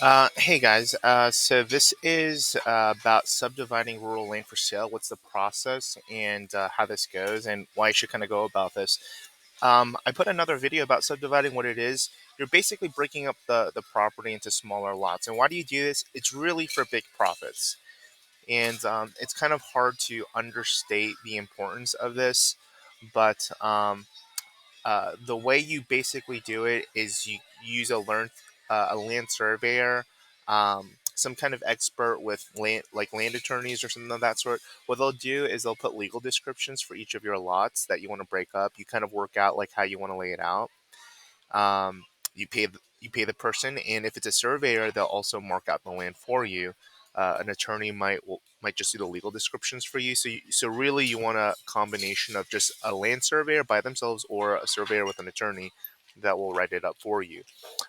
Hey guys, so this is about subdividing rural land for sale. What's the process and how this goes, and why you should kind of go about this. I put another video about subdividing. What it is, you're basically breaking up the property into smaller lots. And why do you do this? It's really for big profits, and it's kind of hard to understate the importance of this. But the way you basically do it is you use a land surveyor, some kind of expert with land like land attorneys or something of that sort. What they'll do is they'll put legal descriptions for each of your lots that you want to break up. You kind of work out like how you want to lay it out. You pay the person, and if it's a surveyor, they'll also mark out the land for you. An attorney might just do the legal descriptions for you. So really, you want a combination of just a land surveyor by themselves or a surveyor with an attorney that will write it up for you.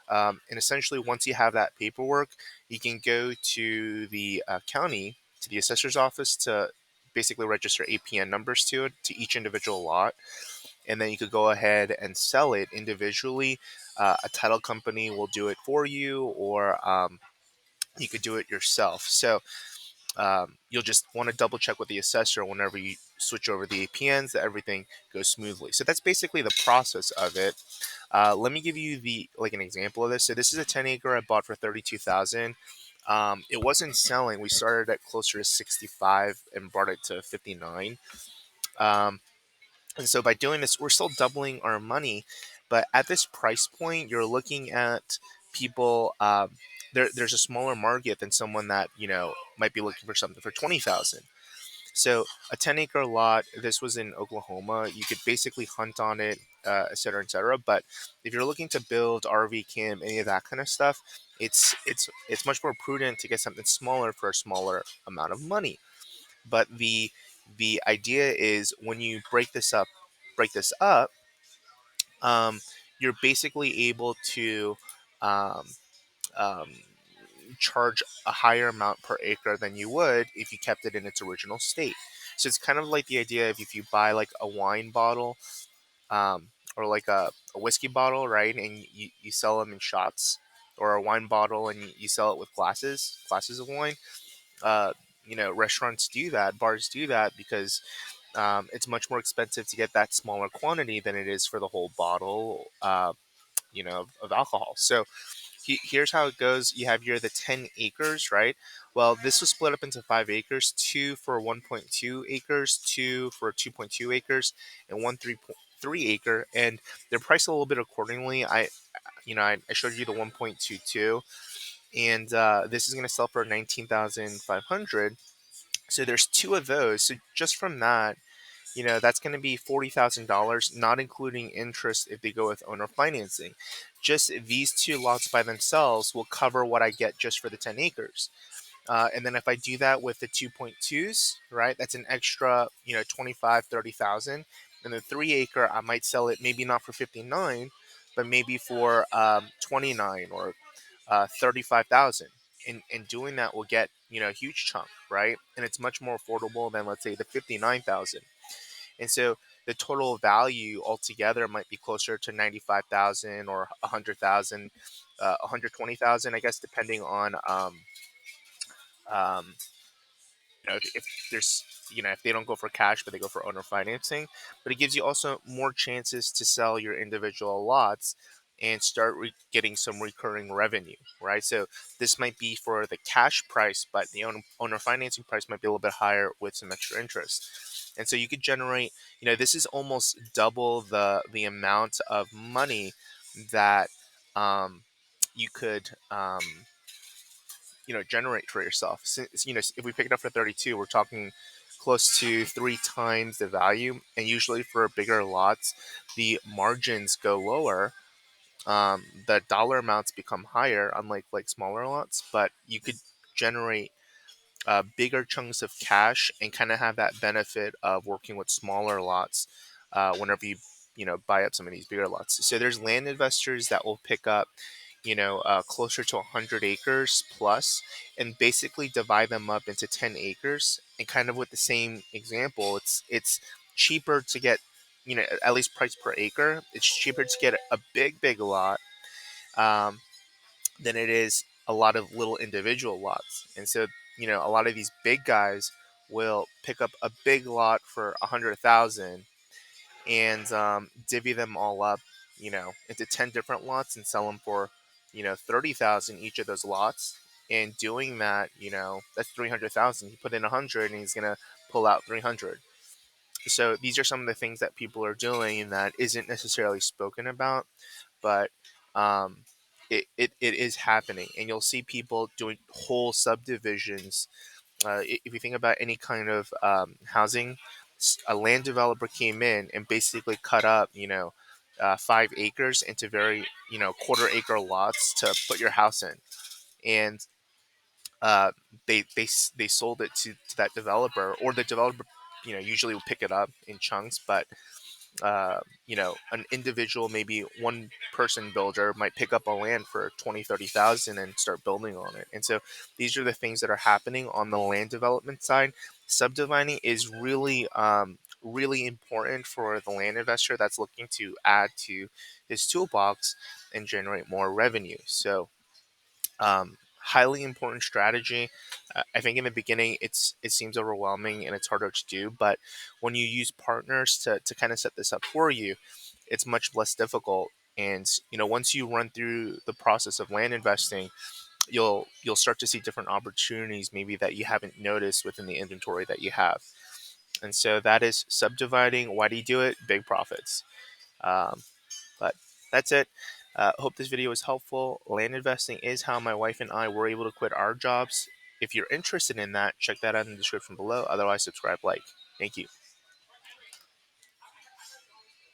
And essentially, once you have that paperwork, you can go to the county, to the assessor's office to basically register APN numbers to it, to each individual lot, and then you could go ahead and sell it individually. A title company will do it for you, or you could do it yourself. So you'll just want to double check with the assessor whenever you switch over the APNs that everything goes smoothly. So that's basically the process of it. Let me give you an example of this. So this is a 10 acre I bought for 32,000. It wasn't selling. We started at closer to 65 and brought it to 59. Um, and so by doing this, we're still doubling our money. But at this price point, you're looking at people. There's a smaller market than someone that might be looking for something for 20,000. So a 10 acre lot. This was in Oklahoma. You could basically hunt on it, et cetera, et cetera. But if you're looking to build RV camp, any of that kind of stuff, it's much more prudent to get something smaller for a smaller amount of money. But the idea is when you break this up, um, you're basically able to um, um, charge a higher amount per acre than you would if you kept it in its original state. So it's kind of like the idea of if you buy like a wine bottle, or like a whiskey bottle, right? And you sell them in shots, or a wine bottle and you sell it with glasses of wine. uh, Restaurants do that, bars do that, because it's much more expensive to get that smaller quantity than it is for the whole bottle, of alcohol. So here's how it goes. You have the 10 acres, right? Well, this was split up into 5 acres, two for 1.2 acres, two for 2.2 acres, and one 3.3 acre. And they're priced a little bit accordingly. I showed you the 1.22, and this is going to sell for 19,500. So there's two of those. So just from that, that's going to be $40,000, not including interest if they go with owner financing. Just these two lots by themselves will cover what I get just for the 10 acres. And then if I do that with the 2.2s, right, that's an extra, 25, 30,000. And the 3 acre, I might sell it maybe not for 59, but maybe for 29 or 35,000. And doing that will get, a huge chunk, right? And it's much more affordable than, let's say, the 59,000. And so the total value altogether might be closer to 95,000 or 100,000, 120,000, I guess, depending on um, if there's if they don't go for cash but they go for owner financing. But it gives you also more chances to sell your individual lots and start getting some recurring revenue, right? So this might be for the cash price, but the owner financing price might be a little bit higher with some extra interest. And so you could generate, this is almost double the amount of money that um, you could generate for yourself. Since, if we pick it up for 32, we're talking close to three times the value. And usually for bigger lots, the margins go lower. The dollar amounts become higher, unlike like smaller lots, but you could generate bigger chunks of cash and kind of have that benefit of working with smaller lots whenever you buy up some of these bigger lots. So there's land investors that will pick up closer to 100 acres plus, and basically divide them up into 10 acres. And kind of with the same example, it's cheaper to get, at least price per acre. It's cheaper to get a big lot, um, than it is a lot of little individual lots. And so, a lot of these big guys will pick up a big lot for 100,000 and divvy them all up, into 10 different lots and sell them for, 30,000 each of those lots. And doing that, that's 300,000. You put in 100 and he's going to pull out 300. So these are some of the things that people are doing that isn't necessarily spoken about, but um, it is happening. And you'll see people doing whole subdivisions. If you think about any kind of housing, a land developer came in and basically cut up, 5 acres into very, quarter-acre lots to put your house in. And uh, they sold it to that developer, or the developer, usually will pick it up in chunks. But an individual, maybe one person builder might pick up a land for 20, 30,000 and start building on it. And so these are the things that are happening on the land development side. Subdividing is really important for the land investor that's looking to add to his toolbox and generate more revenue. So highly important strategy. I think in the beginning it seems overwhelming and it's harder to do, but when you use partners to kind of set this up for you, it's much less difficult. And once you run through the process of land investing, you'll start to see different opportunities maybe that you haven't noticed within the inventory that you have. And so that is subdividing. Why do you do it? Big profits. Um, but that's it. Hope this video was helpful. Land investing is how my wife and I were able to quit our jobs. If you're interested in that, check that out in the description below. Otherwise, subscribe, like. Thank you.